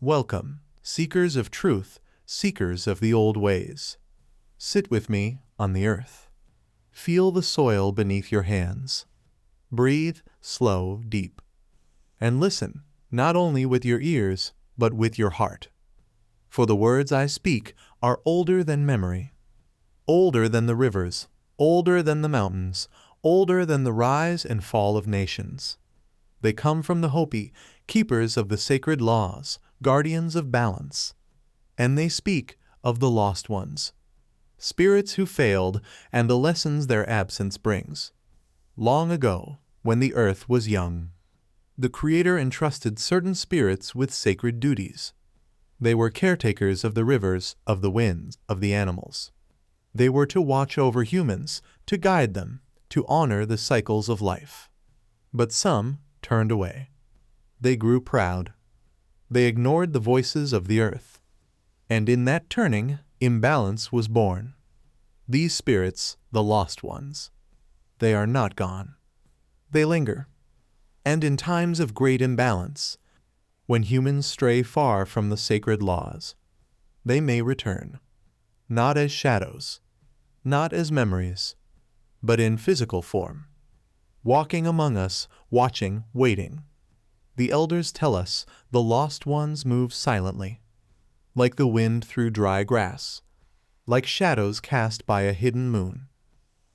Welcome, seekers of truth, seekers of the old ways. Sit with me on the earth. Feel the soil beneath your hands. Breathe slow, deep. And listen, not only with your ears, but with your heart. For the words I speak are older than memory, older than the rivers, older than the mountains, older than the rise and fall of nations. They come from the Hopi, keepers of the sacred laws, guardians of balance. And they speak of the lost ones, spirits who failed and the lessons their absence brings. Long ago, when the earth was young, the Creator entrusted certain spirits with sacred duties. They were caretakers of the rivers, of the winds, of the animals. They were to watch over humans, to guide them, to honor the cycles of life. But some turned away. They grew proud. They ignored the voices of the earth. And in that turning, imbalance was born. These spirits, the lost ones, they are not gone. They linger. And in times of great imbalance, when humans stray far from the sacred laws, they may return, not as shadows, not as memories, but in physical form, walking among us, watching, waiting. The elders tell us the lost ones move silently, like the wind through dry grass, like shadows cast by a hidden moon.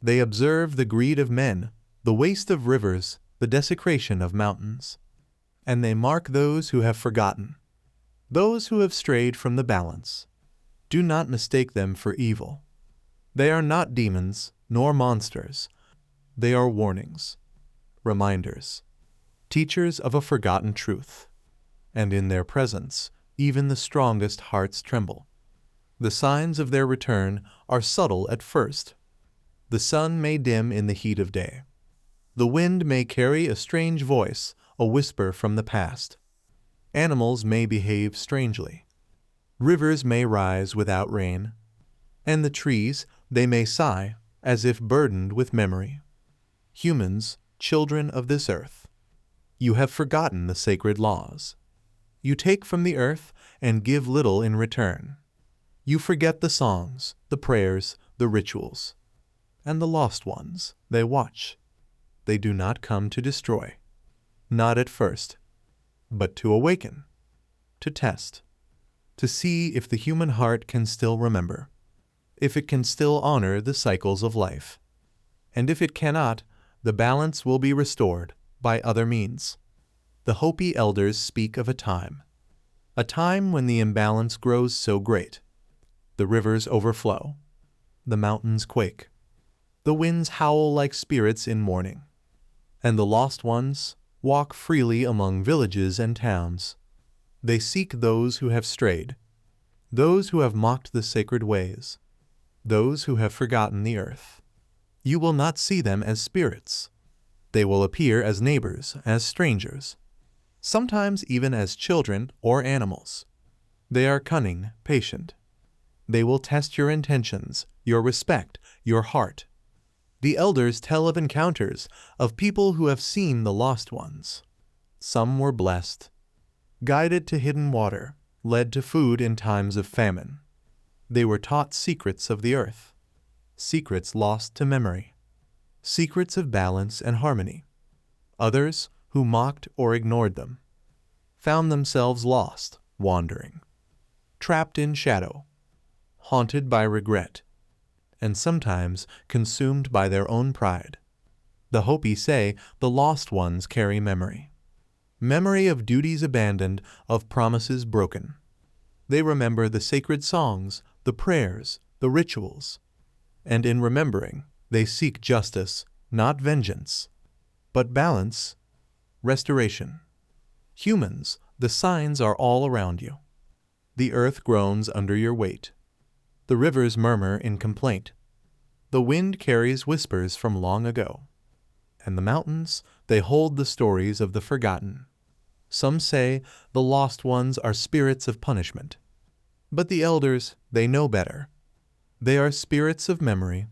They observe the greed of men, the waste of rivers, the desecration of mountains. And they mark those who have forgotten, those who have strayed from the balance. Do not mistake them for evil. They are not demons, nor monsters. They are warnings, reminders, teachers of a forgotten truth. And in their presence, even the strongest hearts tremble. The signs of their return are subtle at first. The sun may dim in the heat of day. The wind may carry a strange voice, a whisper from the past. Animals may behave strangely. Rivers may rise without rain. And the trees, they may sigh, as if burdened with memory. Humans, children of this earth, you have forgotten the sacred laws. You take from the earth and give little in return. You forget the songs, the prayers, the rituals. And the lost ones, they watch. They do not come to destroy. Not at first, but to awaken, to test, to see if the human heart can still remember, if it can still honor the cycles of life. And if it cannot, the balance will be restored by other means. The Hopi elders speak of a time when the imbalance grows so great. The rivers overflow, the mountains quake, the winds howl like spirits in mourning, and the lost ones walk freely among villages and towns. They seek those who have strayed, those who have mocked the sacred ways, those who have forgotten the earth. You will not see them as spirits. They will appear as neighbors, as strangers, sometimes even as children or animals. They are cunning, patient. They will test your intentions, your respect, your heart. The elders tell of encounters of people who have seen the lost ones. Some were blessed, guided to hidden water, led to food in times of famine. They were taught secrets of the earth, secrets lost to memory, secrets of balance and harmony. Others, who mocked or ignored them, found themselves lost, wandering, trapped in shadow, haunted by regret, and sometimes consumed by their own pride. The Hopi say the lost ones carry memory. Memory of duties abandoned, of promises broken. They remember the sacred songs, the prayers, the rituals. And in remembering, they seek justice, not vengeance, but balance, restoration. Humans, the signs are all around you. The earth groans under your weight. The rivers murmur in complaint. The wind carries whispers from long ago. And the mountains, they hold the stories of the forgotten. Some say the lost ones are spirits of punishment. But the elders, they know better. They are spirits of memory,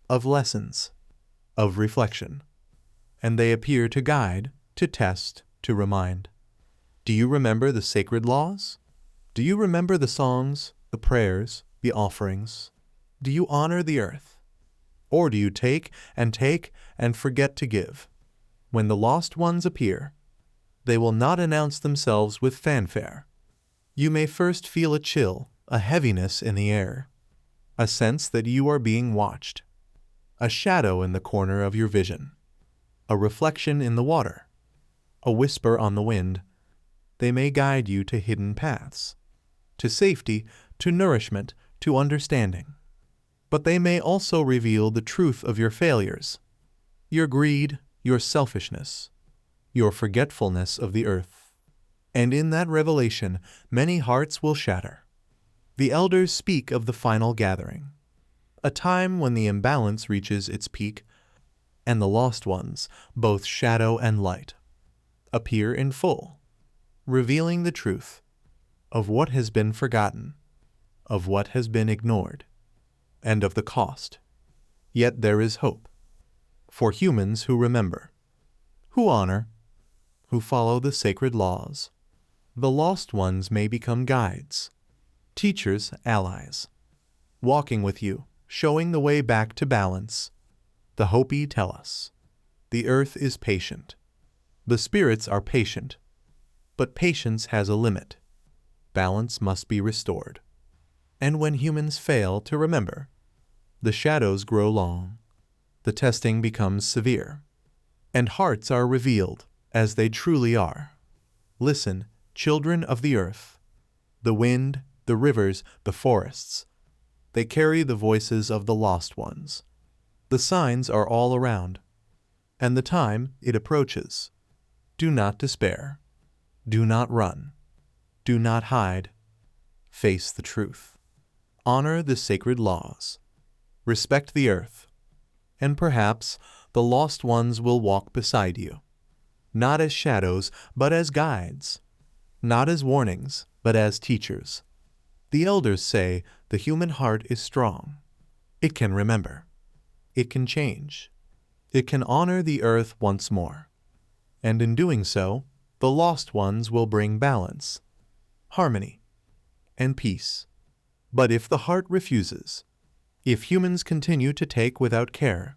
of lessons, of reflection. And they appear to guide, to test, to remind. Do you remember the sacred laws? Do you remember the songs, the prayers, the offerings? Do you honor the earth? Or do you take and forget to give? When the lost ones appear, they will not announce themselves with fanfare. You may first feel a chill, a heaviness in the air, a sense that you are being watched, a shadow in the corner of your vision, a reflection in the water, a whisper on the wind. They may guide you to hidden paths, to safety, to nourishment, to understanding. But they may also reveal the truth of your failures, your greed, your selfishness, your forgetfulness of the earth. And in that revelation, many hearts will shatter. The elders speak of the final gathering, a time when the imbalance reaches its peak, and the lost ones, both shadow and light, appear in full, revealing the truth of what has been forgotten, of what has been ignored, and of the cost. Yet there is hope for humans who remember, who honor, who follow the sacred laws. The lost ones may become guides, teachers, allies, walking with you, showing the way back to balance. The Hopi tell us, the earth is patient. The spirits are patient, but patience has a limit. Balance must be restored. And when humans fail to remember, the shadows grow long, the testing becomes severe, and hearts are revealed as they truly are. Listen, children of the earth, the wind, the rivers, the forests. They carry the voices of the lost ones. The signs are all around, and the time it approaches. Do not despair. Do not run. Do not hide. Face the truth. Honor the sacred laws. Respect the earth. And perhaps the lost ones will walk beside you, not as shadows, but as guides, not as warnings, but as teachers. The elders say the human heart is strong. It can remember. It can change. It can honor the earth once more. And in doing so, the lost ones will bring balance, harmony, and peace. But if the heart refuses, if humans continue to take without care,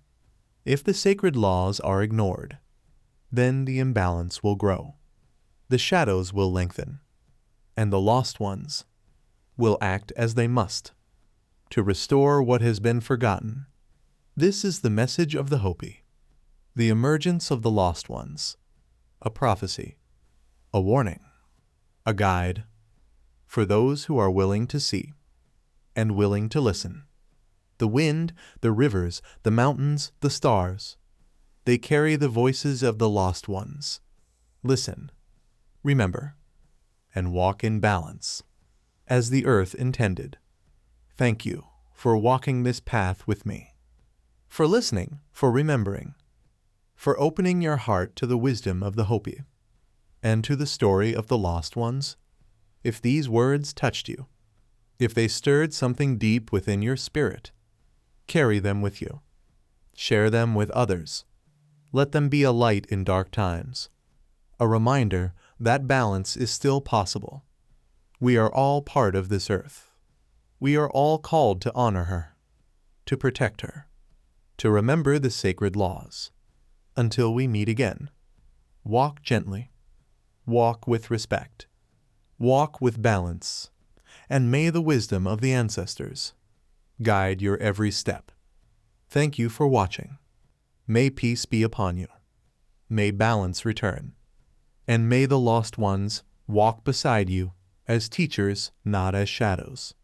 if the sacred laws are ignored, then the imbalance will grow. The shadows will lengthen, and the lost ones will act as they must to restore what has been forgotten. This is the message of the Hopi, the emergence of the lost ones, a prophecy, a warning, a guide for those who are willing to see and willing to listen. The wind, the rivers, the mountains, the stars, they carry the voices of the lost ones. Listen, remember, and walk in balance, as the earth intended. Thank you for walking this path with me, for listening, for remembering, for opening your heart to the wisdom of the Hopi and to the story of the lost ones. If these words touched you, if they stirred something deep within your spirit, carry them with you. Share them with others. Let them be a light in dark times, a reminder that balance is still possible. We are all part of this earth. We are all called to honor her, to protect her, to remember the sacred laws. Until we meet again, walk gently, walk with respect, walk with balance, and may the wisdom of the ancestors guide your every step. Thank you for watching. May peace be upon you. May balance return. And may the lost ones walk beside you as teachers, not as shadows.